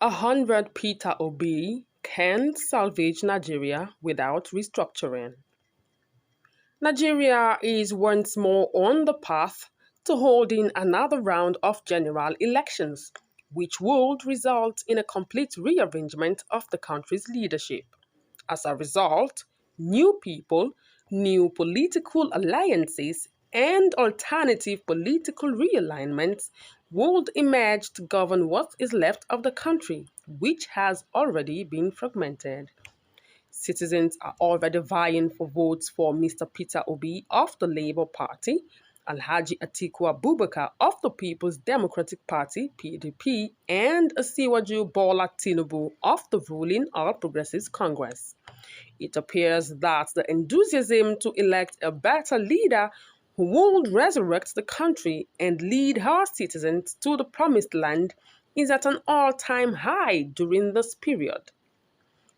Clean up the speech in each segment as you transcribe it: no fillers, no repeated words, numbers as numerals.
A-100 Peter Obi can't salvage Nigeria without restructuring. Nigeria is once more on the path to holding another round of general elections, which would result in a complete rearrangement of the country's leadership. As a result, new people, new political alliances, and alternative political realignments would emerge to govern what is left of the country, which has already been fragmented. Citizens are already vying for votes for Mr. Peter Obi of the Labour Party, Alhaji Atiku Abubakar of the People's Democratic Party (PDP), and Asiwaju Bola Tinubu of the ruling All Progressives Congress. It appears that the enthusiasm to elect a better leader who would resurrect the country and lead her citizens to the promised land is at an all-time high during this period.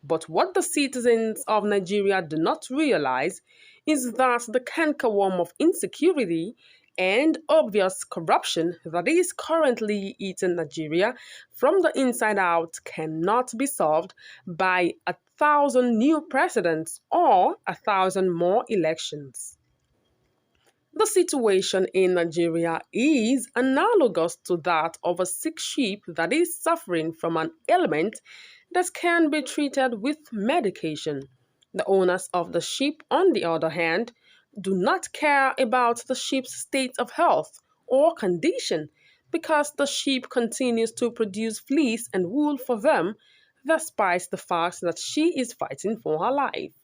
But what the citizens of Nigeria do not realize is that the cankerworm of insecurity and obvious corruption that is currently eating Nigeria from the inside out cannot be solved by 1,000 new presidents or 1,000 more elections. The situation in Nigeria is analogous to that of a sick sheep that is suffering from an ailment that can be treated with medication. The owners of the sheep, on the other hand, do not care about the sheep's state of health or condition because the sheep continues to produce fleece and wool for them, despite the fact that she is fighting for her life.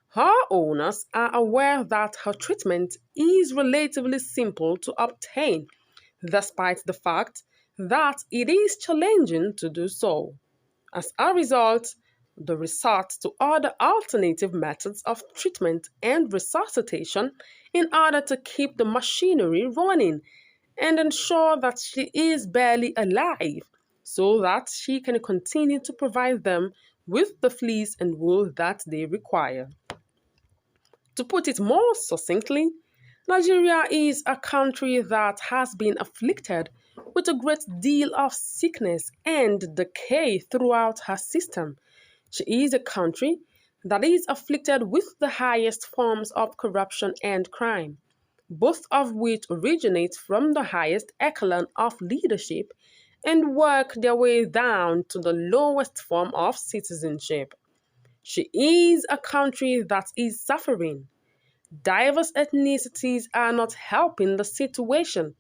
Her owners are aware that her treatment is relatively simple to obtain, despite the fact that it is challenging to do so. As a result, the resort to other alternative methods of treatment and resuscitation in order to keep the machinery running and ensure that she is barely alive so that she can continue to provide them with the fleece and wool that they require. To put it more succinctly, Nigeria is a country that has been afflicted with a great deal of sickness and decay throughout her system. She is a country that is afflicted with the highest forms of corruption and crime, both of which originate from the highest echelon of leadership and work their way down to the lowest form of citizenship. She is a country that is suffering. Diverse ethnicities are not helping the situation,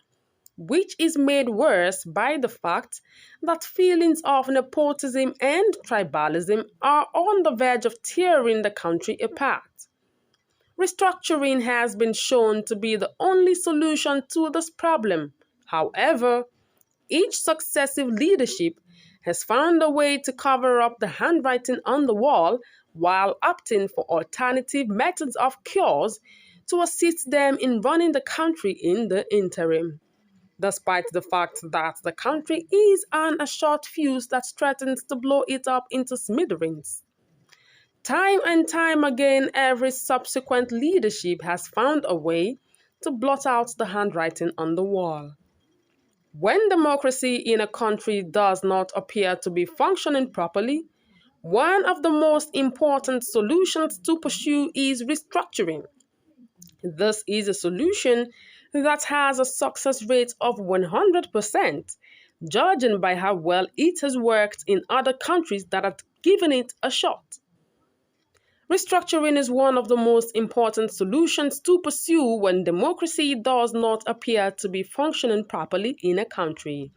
which is made worse by the fact that feelings of nepotism and tribalism are on the verge of tearing the country apart. Restructuring has been shown to be the only solution to this problem. However, each successive leadership has found a way to cover up the handwriting on the wall while opting for alternative methods of cures to assist them in running the country in the interim. Despite the fact that the country is on a short fuse that threatens to blow it up into smithereens. Time and time again, every subsequent leadership has found a way to blot out the handwriting on the wall. When democracy in a country does not appear to be functioning properly, one of the most important solutions to pursue is restructuring. This is a solution that has a success rate of 100%, judging by how well it has worked in other countries that have given it a shot. Restructuring is one of the most important solutions to pursue when democracy does not appear to be functioning properly in a country.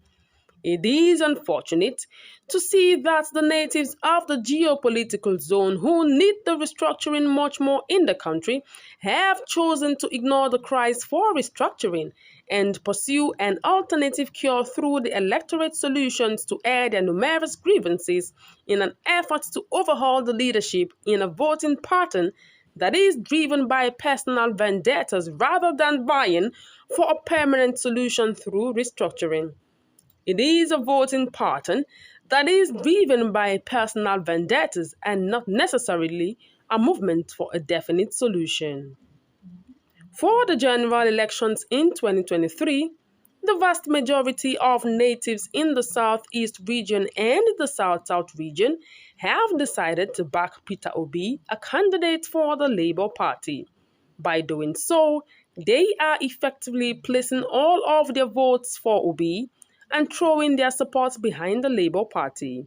It is unfortunate to see that the natives of the geopolitical zone who need the restructuring much more in the country have chosen to ignore the cries for restructuring and pursue an alternative cure through the electorate solutions to air their numerous grievances in an effort to overhaul the leadership in a voting pattern that is driven by personal vendettas rather than vying for a permanent solution through restructuring. It is a voting pattern that is driven by personal vendettas and not necessarily a movement for a definite solution. For the general elections in 2023, The vast majority of natives in the Southeast region and the South-South region have decided to back Peter Obi, a candidate for the Labour Party. By doing so, they are effectively placing all of their votes for Obi and throwing their support behind the Labour Party.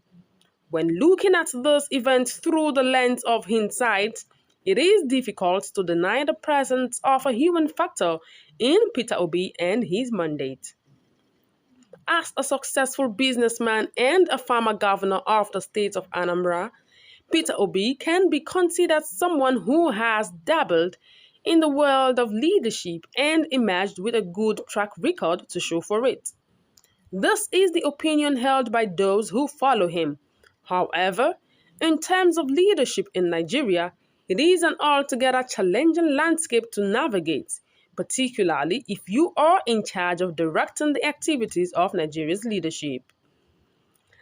When looking at this event through the lens of hindsight, it is difficult to deny the presence of a human factor in Peter Obi and his mandate. As a successful businessman and a former governor of the state of Anambra, Peter Obi can be considered someone who has dabbled in the world of leadership and emerged with a good track record to show for it. This is the opinion held by those who follow him. However, in terms of leadership in Nigeria, it is an altogether challenging landscape to navigate, particularly if you are in charge of directing the activities of Nigeria's leadership.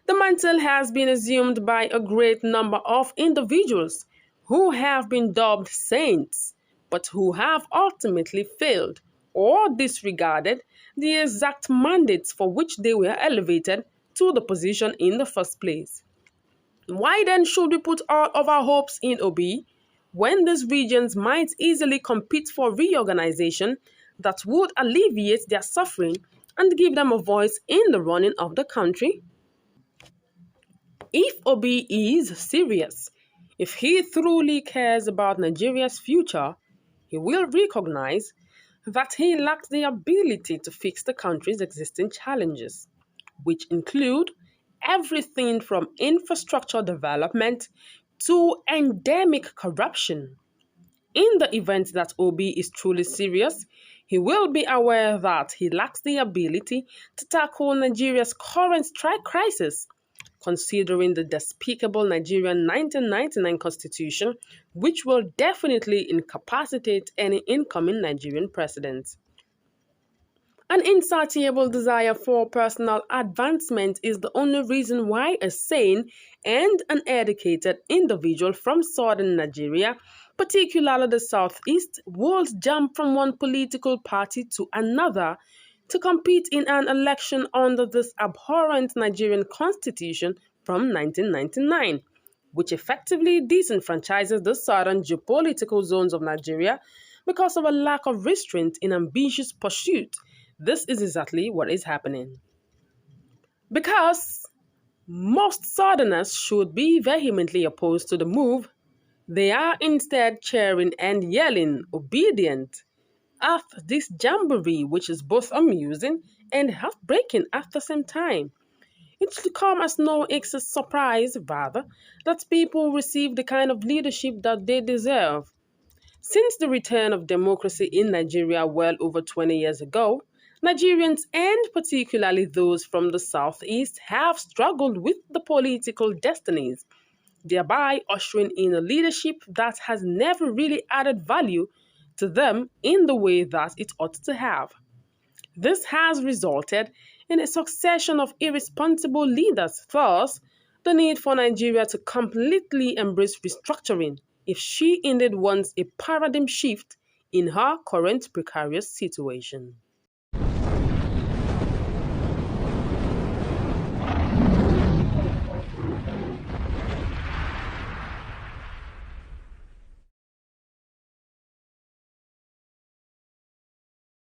The mantle has been assumed by a great number of individuals who have been dubbed saints, but who have ultimately failed or disregarded the exact mandates for which they were elevated to the position in the first place. Why then should we put all of our hopes in Obi when these regions might easily compete for reorganization that would alleviate their suffering and give them a voice in the running of the country? If Obi is serious, if he truly cares about Nigeria's future, he will recognize that he lacks the ability to fix the country's existing challenges, which include everything from infrastructure development to endemic corruption. In the event that Obi is truly serious, he will be aware that he lacks the ability to tackle Nigeria's current strike crisis, considering the despicable Nigerian 1999 constitution, which will definitely incapacitate any incoming Nigerian president. An insatiable desire for personal advancement is the only reason why a sane and an educated individual from southern Nigeria, particularly the southeast, would jump from one political party to another to compete in an election under this abhorrent Nigerian constitution from 1999, which effectively disenfranchises the southern geopolitical zones of Nigeria because of a lack of restraint in ambitious pursuit. This is exactly what is happening. Because most Southerners should be vehemently opposed to the move, they are instead cheering and yelling obedient at this jamboree, which is both amusing and heartbreaking at the same time. It should come as no excess surprise, rather, that people receive the kind of leadership that they deserve. Since the return of democracy in Nigeria well over 20 years ago, Nigerians, and particularly those from the Southeast, have struggled with the political destinies, thereby ushering in a leadership that has never really added value to them in the way that it ought to have. This has resulted in a succession of irresponsible leaders. Thus, the need for Nigeria to completely embrace restructuring if she indeed wants a paradigm shift in her current precarious situation.